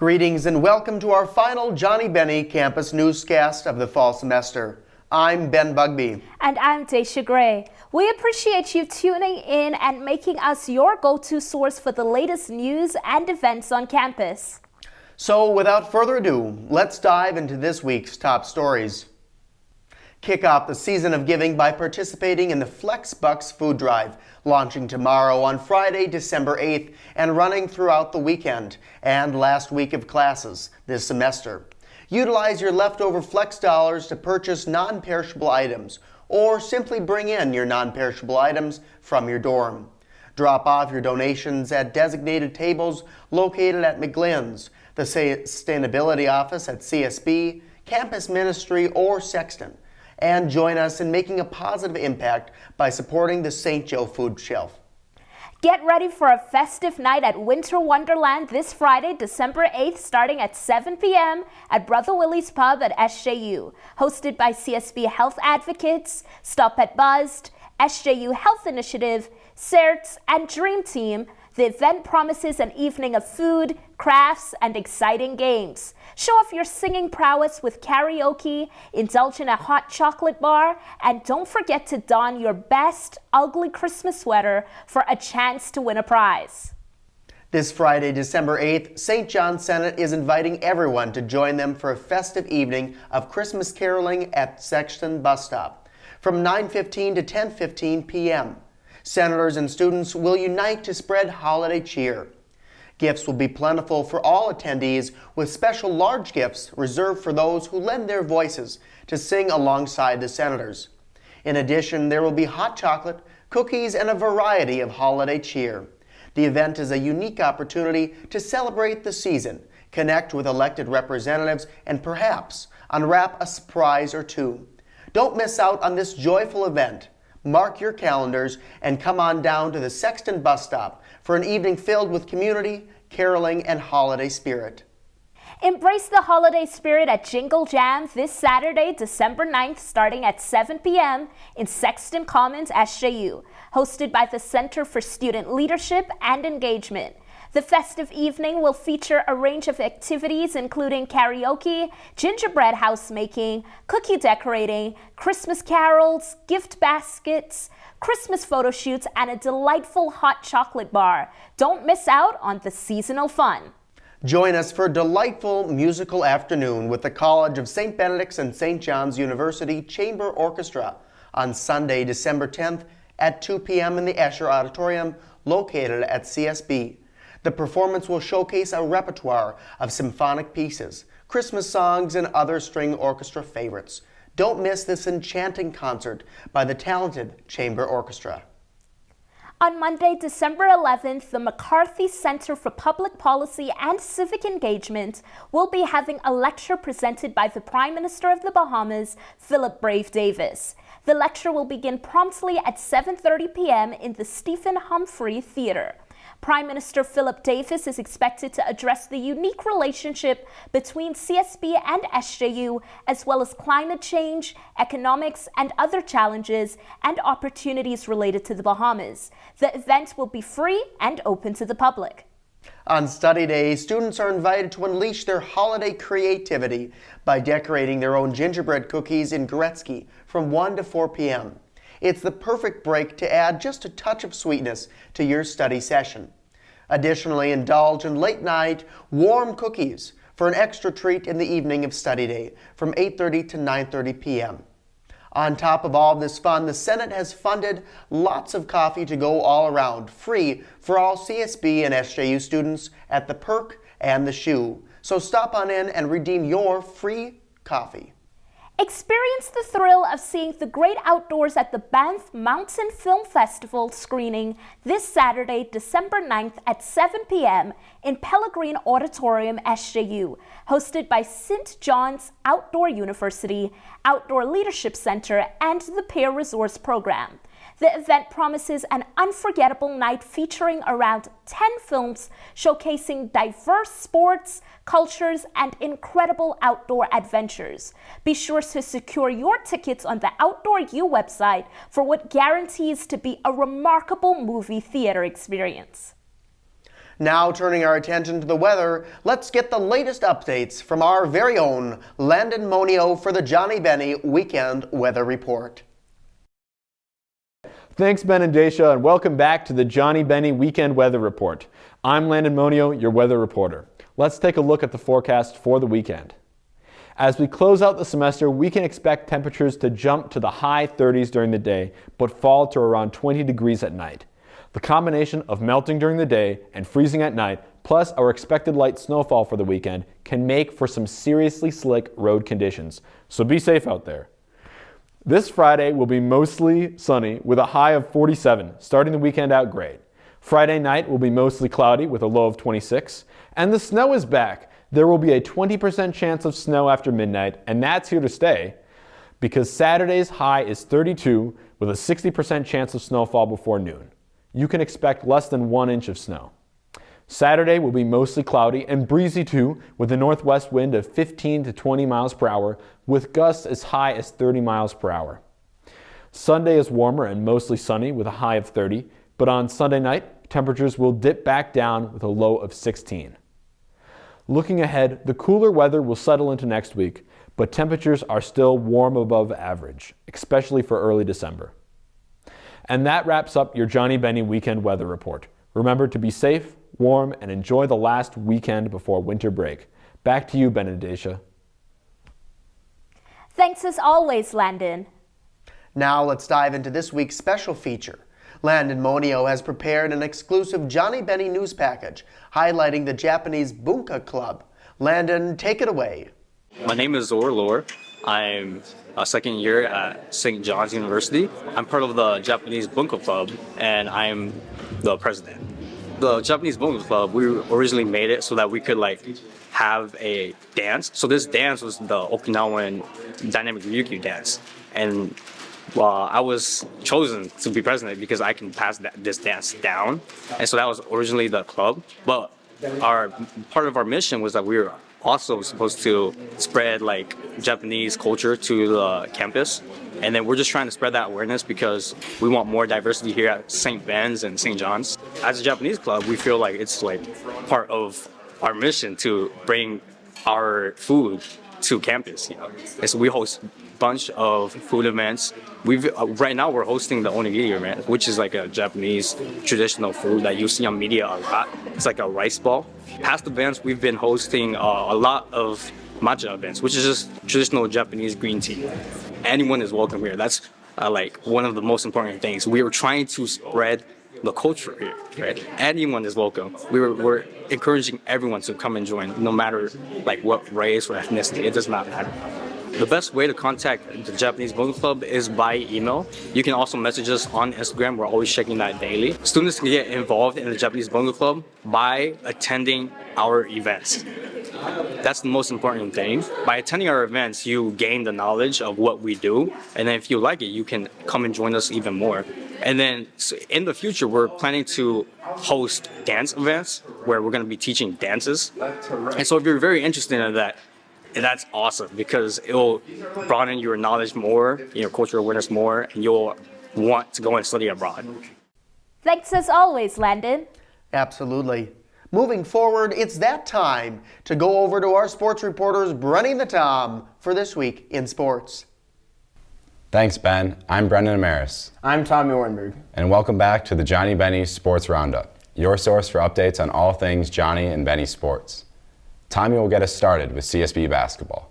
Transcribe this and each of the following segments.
Greetings and welcome to our final Johnnie Bennie Campus newscast of the fall semester. I'm Ben Bugbee. And I'm Daisha Gray. We appreciate you tuning in and making us your go-to source for the latest news and events on campus. So without further ado, let's dive into this week's top stories. Kick off the season of giving by participating in the Flex Bucks food drive, launching tomorrow on Friday, December 8th, and running throughout the weekend and last week of classes this semester. Utilize your leftover Flex dollars to purchase non-perishable items, or simply bring in your non-perishable items from your dorm. Drop off your donations at designated tables located at McGlynn's, the Sustainability Office at CSB, Campus Ministry, or Sexton. And join us in making a positive impact by supporting the St. Joe Food Shelf. Get ready for a festive night at Winter Wonderland this Friday, December 8th, starting at 7 p.m. at Brother Willie's Pub at SJU. Hosted by CSB Health Advocates, Stop at Buzzed, SJU Health Initiative, CERTS, and Dream Team, the event promises an evening of food, crafts, and exciting games. Show off your singing prowess with karaoke, indulge in a hot chocolate bar, and don't forget to don your best ugly Christmas sweater for a chance to win a prize. This Friday, December 8th, St. John's Senate is inviting everyone to join them for a festive evening of Christmas caroling at Sexton Bus Stop from 9:15 to 10:15 p.m. Senators and students will unite to spread holiday cheer. Gifts will be plentiful for all attendees, with special large gifts reserved for those who lend their voices to sing alongside the senators. In addition, there will be hot chocolate, cookies, and a variety of holiday cheer. The event is a unique opportunity to celebrate the season, connect with elected representatives, and perhaps unwrap a surprise or two. Don't miss out on this joyful event. Mark your calendars and come on down to the Sexton Bus Stop for an evening filled with community, caroling, and holiday spirit. Embrace the holiday spirit at Jingle Jam this Saturday, December 9th, starting at 7 p.m. in Sexton Commons, SJU, hosted by the Center for Student Leadership and Engagement. The festive evening will feature a range of activities including karaoke, gingerbread house making, cookie decorating, Christmas carols, gift baskets, Christmas photo shoots, and a delightful hot chocolate bar. Don't miss out on the seasonal fun. Join us for a delightful musical afternoon with the College of St. Benedict's and St. John's University Chamber Orchestra on Sunday, December 10th at 2 p.m. in the Escher Auditorium located at CSB. The performance will showcase a repertoire of symphonic pieces, Christmas songs, and other string orchestra favorites. Don't miss this enchanting concert by the talented Chamber Orchestra. On Monday, December 11th, the McCarthy Center for Public Policy and Civic Engagement will be having a lecture presented by the Prime Minister of the Bahamas, Philip Brave Davis. The lecture will begin promptly at 7:30 p.m. in the Stephen Humphrey Theater. Prime Minister Philip Davis is expected to address the unique relationship between CSB and SJU, as well as climate change, economics, and other challenges and opportunities related to the Bahamas. The event will be free and open to the public. On study day, students are invited to unleash their holiday creativity by decorating their own gingerbread cookies in Gretzky from 1 to 4 p.m. It's the perfect break to add just a touch of sweetness to your study session. Additionally, indulge in late-night, warm cookies for an extra treat in the evening of study day from 8:30 to 9:30 p.m. On top of all this fun, the Senate has funded lots of coffee to go all around, free for all CSB and SJU students at the Perk and the Shoe. So stop on in and redeem your free coffee. Experience the thrill of seeing the great outdoors at the Banff Mountain Film Festival screening this Saturday, December 9th at 7 p.m. in Pellegrine Auditorium, SJU, hosted by St. John's Outdoor University, Outdoor Leadership Center, and the Peer Resource Program. The event promises an unforgettable night featuring around 10 films showcasing diverse sports, cultures, and incredible outdoor adventures. Be sure to secure your tickets on the Outdoor U website for what guarantees to be a remarkable movie theater experience. Now turning our attention to the weather, let's get the latest updates from our very own Landon Monio for the Johnnie Bennie Weekend Weather Report. Thanks, Ben and Daisha, and welcome back to the Johnnie Bennie Weekend Weather Report. I'm Landon Monio, your weather reporter. Let's take a look at the forecast for the weekend. As we close out the semester, we can expect temperatures to jump to the high 30s during the day, but fall to around 20 degrees at night. The combination of melting during the day and freezing at night, plus our expected light snowfall for the weekend, can make for some seriously slick road conditions. So be safe out there. This Friday will be mostly sunny with a high of 47, starting the weekend out great. Friday night will be mostly cloudy with a low of 26, and the snow is back. There will be a 20% chance of snow after midnight, and that's here to stay because Saturday's high is 32 with a 60% chance of snowfall before noon. You can expect less than 1 inch of snow. Saturday will be mostly cloudy and breezy too, with a northwest wind of 15 to 20 miles per hour, with gusts as high as 30 miles per hour. Sunday is warmer and mostly sunny with a high of 30, but on Sunday night, temperatures will dip back down with a low of 16. Looking ahead, the cooler weather will settle into next week, but temperatures are still warm above average, especially for early December. And that wraps up your Johnnie Bennie Weekend Weather Report. Remember to be safe, warm, and enjoy the last weekend before winter break. Back to you, Ben and Daisha. Thanks as always, Landon. Now let's dive into this week's special feature. Landon Monio has prepared an exclusive Johnnie Bennie news package highlighting the Japanese Bunka Club. Landon, take it away. My name is Zor Lor. I'm a second year at St. John's University. I'm part of the Japanese Bunka Club, and I'm the president. The Japanese Bunka Club, we originally made it so that we could have a dance. So this dance was the Okinawan dynamic ryukyu dance, and I was chosen to be president because I can pass this dance down, and so that was originally the club. But part of our mission was that we were also supposed to spread Japanese culture to the campus, and then we're just trying to spread that awareness because we want more diversity here at St. Ben's and St. John's. As a Japanese club, we feel like it's part of our mission to bring our food to campus, And so we host a bunch of food events. Right now we're hosting the onigiri event, which is like a Japanese traditional food that you see on media a lot. It's like a rice ball. Past events, we've been hosting a lot of matcha events, which is just traditional Japanese green tea. Anyone is welcome here. That's one of the most important things. We are trying to spread the culture here, right? Anyone is welcome. We're encouraging everyone to come and join, no matter what race or ethnicity. It does not matter. The best way to contact the Japanese Bunka Club is by email. You can also message us on Instagram. We're always checking that daily. Students can get involved in the Japanese Bunka Club by attending our events. That's the most important thing. By attending our events, you gain the knowledge of what we do, and then if you like it, you can come and join us even more. And then in the future, we're planning to host dance events where we're going to be teaching dances. And so if you're very interested in that, that's awesome because it will broaden your knowledge more, your cultural awareness more, and you'll want to go and study abroad. Thanks as always, Landon. Absolutely. Moving forward, it's that time to go over to our sports reporters, Brenny the Tom, for This Week in Sports. Thanks, Ben. I'm Brendan Amaris. I'm Tommy Ornberg. And welcome back to the Johnnie Bennie Sports Roundup, your source for updates on all things Johnnie and Bennie sports. Tommy will get us started with CSB basketball.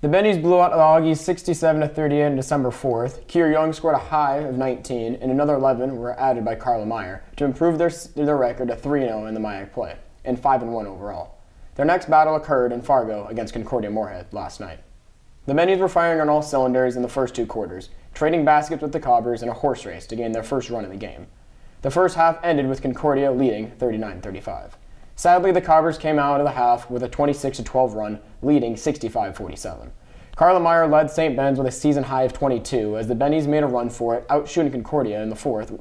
The Bennies blew out the Augies 67-38 on December 4th. Kier Young scored a high of 19, and another 11 were added by Carla Meyer to improve their record to 3-0 in the MIAC play, and 5-1 overall. Their next battle occurred in Fargo against Concordia Moorhead last night. The Bennies were firing on all cylinders in the first two quarters, trading baskets with the Cobbers in a horse race to gain their first run in the game. The first half ended with Concordia leading 39-35. Sadly, the Cobbers came out of the half with a 26-12 run, leading 65-47. Carla Meyer led St. Ben's with a season high of 22 as the Bennies made a run for it, outshooting Concordia in the fourth,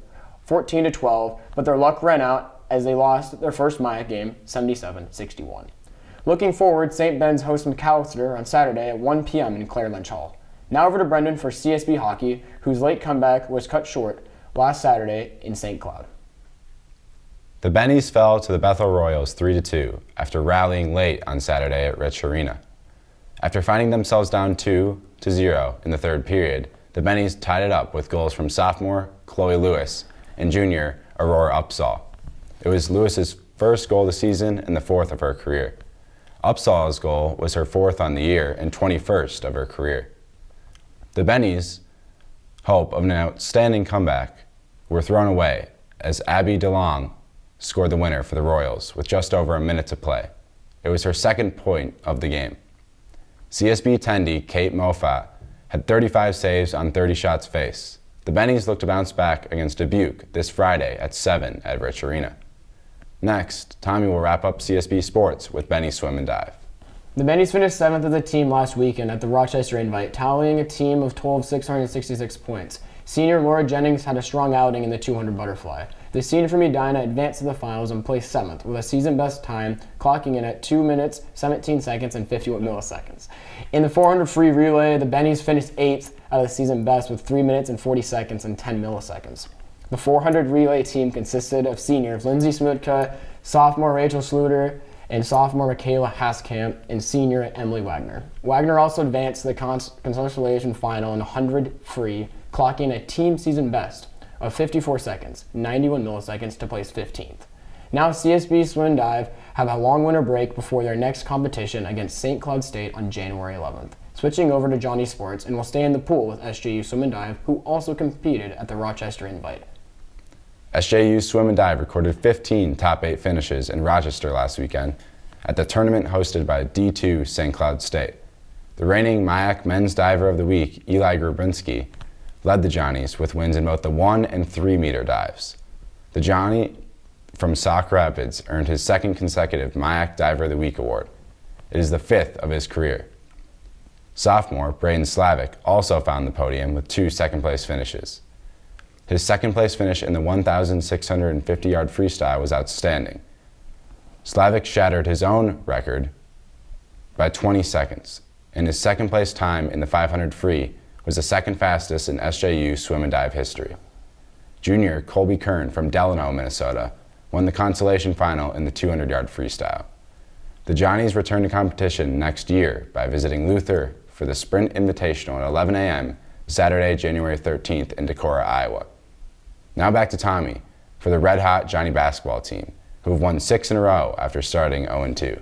14-12, but their luck ran out as they lost their first MIAC game, 77-61. Looking forward, St. Ben's hosts McAllister on Saturday at 1 p.m. in Claire Lynch Hall. Now over to Brendan for CSB hockey, whose late comeback was cut short last Saturday in St. Cloud. The Bennies fell to the Bethel Royals 3-2 after rallying late on Saturday at Rich Arena. After finding themselves down 2-0 in the third period, the Bennies tied it up with goals from sophomore Chloe Lewis and junior Aurora Upsall. It was Lewis's first goal of the season and the fourth of her career. Upsall's goal was her fourth on the year and 21st of her career. The Bennies' hope of an outstanding comeback were thrown away as Abby DeLong scored the winner for the Royals with just over a minute to play. It was her second point of the game. CSB attendee Kate Moffat had 35 saves on 30 shots faced. The Bennies look to bounce back against Dubuque this Friday at 7 at Rich Arena. Next, Tommy will wrap up CSB Sports with Benny Swim and Dive. The Bennies finished 7th as a team last weekend at the Rochester Invite, tallying a team of total of 666 points. Senior Laura Jennings had a strong outing in the 200 butterfly. The senior from Edina advanced to the finals and placed 7th with a season-best time, clocking in at 2 minutes, 17 seconds, and 51 milliseconds. In the 400 free relay, the Bennies finished 8th out of the season best with 3 minutes and 40 seconds and 10 milliseconds. The 400 relay team consisted of seniors Lindsay Smutka, sophomore Rachel Sluter, and sophomore Michaela Haskamp, and senior Emily Wagner. Wagner also advanced to the consolation final in 100 free, clocking a team season best of 54 seconds, 91 milliseconds to place 15th. Now CSB Swim and Dive have a long winter break before their next competition against St. Cloud State on January 11th. Switching over to Johnnie Sports and will stay in the pool with SJU Swim and Dive, who also competed at the Rochester Invite. SJU Swim and Dive recorded 15 top 8 finishes in Rochester last weekend at the tournament hosted by D2 St. Cloud State. The reigning MIAC Men's Diver of the Week, Eli Grabinski, led the Johnnies with wins in both the 1 and 3 meter dives. The Johnnie from Sauk Rapids earned his second consecutive MIAC Diver of the Week award. It is the 5th of his career. Sophomore Braden Slavic also found the podium with 2 second-place finishes. His second-place finish in the 1,650-yard freestyle was outstanding. Slavic shattered his own record by 20 seconds, and his second-place time in the 500 free was the second fastest in SJU Swim and Dive history. Junior Colby Kern from Delano, Minnesota, won the consolation final in the 200-yard freestyle. The Johnnies return to competition next year by visiting Luther for the Sprint Invitational at 11 a.m. Saturday, January 13th in Decorah, Iowa. Now back to Tommy for the red-hot Johnnie basketball team, who have won 6 in a row after starting 0-2.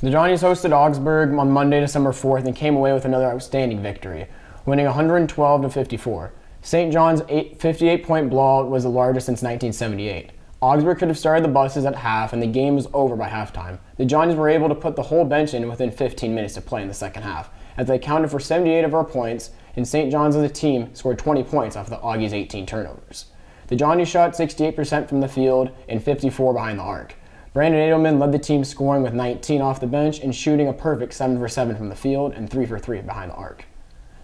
The Johnnies hosted Augsburg on Monday, December 4th, and came away with another outstanding victory, winning 112-54. St. John's 58-point blowout was the largest since 1978. Augsburg could have started the buses at half, and the game was over by halftime. The Johnnies were able to put the whole bench in within 15 minutes to play in the second half, as they accounted for 78 of our points, and St. John's as a team scored 20 points off the Augies' 18 turnovers. The Johnnies shot 68% from the field and 54 behind the arc. Brandon Edelman led the team scoring with 19 off the bench and shooting a perfect 7 for 7 from the field and 3 for 3 behind the arc.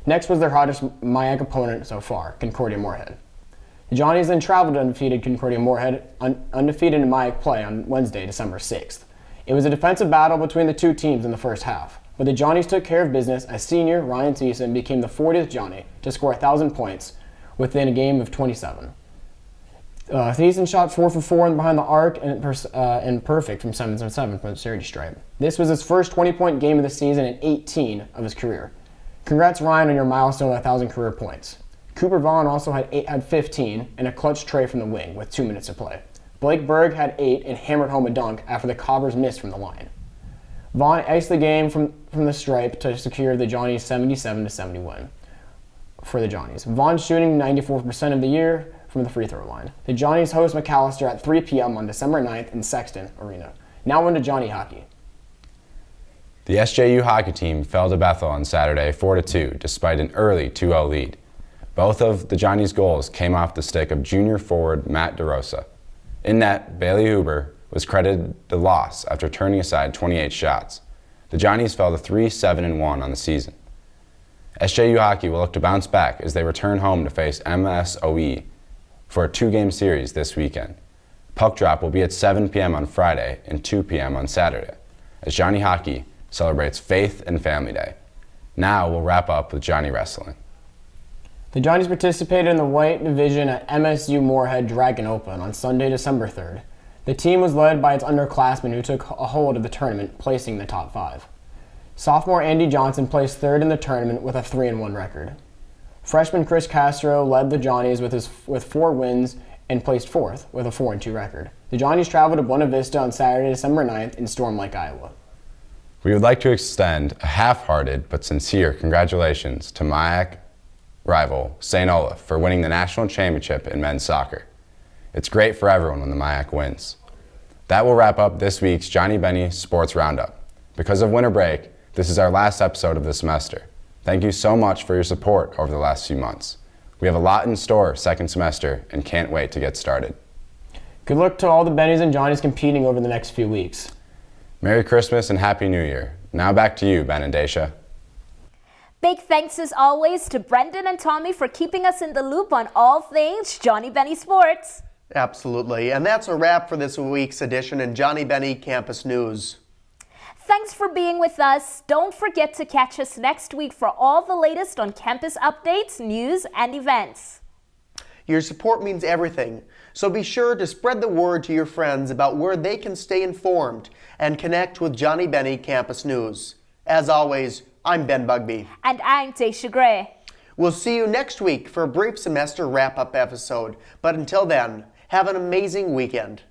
Next was their hottest MIAC opponent so far, Concordia Moorhead. The Johnnies then traveled to undefeated Concordia Moorhead, undefeated in MIAC play on Wednesday, December 6th. It was a defensive battle between the two teams in the first half, but the Johnnies took care of business as senior Ryan Thiessen became the 40th Johnnie to score 1,000 points within a game of 27. Thiessen shot 4 for 4 behind the arc and perfect from 7 for 7 from the charity stripe. This was his first 20-point game of the season and 18 of his career. Congrats, Ryan, on your milestone of 1,000 career points. Cooper Vaughn also had 15 and a clutch tray from the wing with 2 minutes to play. Blake Berg had 8 and hammered home a dunk after the Cobbers missed from the line. Vaughn iced the game from the stripe to secure the Johnnies 77-71 for the Johnnies. Vaughn shooting 94% of the year from the free throw line. The Johnnies host McAllister at 3 p.m. on December 9th in Sexton Arena. Now on to Johnnie hockey. The SJU hockey team fell to Bethel on Saturday 4-2 despite an early 2-0 lead. Both of the Johnnies' goals came off the stick of junior forward Matt DeRosa. In net, Bailey Huber was credited the loss after turning aside 28 shots. The Johnnies fell to 3-7-1 on the season. SJU hockey will look to bounce back as they return home to face MSOE for a 2-game series this weekend. Puck drop will be at 7 p.m. on Friday and 2 p.m. on Saturday, as Johnnie hockey celebrates Faith and Family Day. Now we'll wrap up with Johnnie wrestling. The Johnnies participated in the white division at MSU Moorhead Dragon Open on Sunday, December 3rd. The team was led by its underclassmen who took a hold of the tournament, placing in the top 5. Sophomore Andy Johnson placed 3rd in the tournament with a 3-1 record. Freshman Chris Castro led the Johnnies with 4 wins and placed 4th with a 4-2 record. The Johnnies traveled to Buena Vista on Saturday, December 9th in Storm Lake, Iowa. We would like to extend a half-hearted but sincere congratulations to MIAC rival St. Olaf for winning the national championship in men's soccer. It's great for everyone when the MIAC wins. That will wrap up this week's Johnnie Bennie Sports Roundup. Because of winter break, this is our last episode of the semester. Thank you so much for your support over the last few months. We have a lot in store second semester and can't wait to get started. Good luck to all the Bennies and Johnnies competing over the next few weeks. Merry Christmas and Happy New Year. Now back to you, Ben and Dacia. Big thanks as always to Brendan and Tommy for keeping us in the loop on all things Johnnie Bennie Sports. Absolutely. And that's a wrap for this week's edition in Johnnie Bennie Campus News. Thanks for being with us. Don't forget to catch us next week for all the latest on campus updates, news, and events. Your support means everything, so be sure to spread the word to your friends about where they can stay informed and connect with Johnnie Bennie Campus News. As always, I'm Ben Bugby. And I'm Dacia Gray. We'll see you next week for a brief semester wrap-up episode, but until then, have an amazing weekend.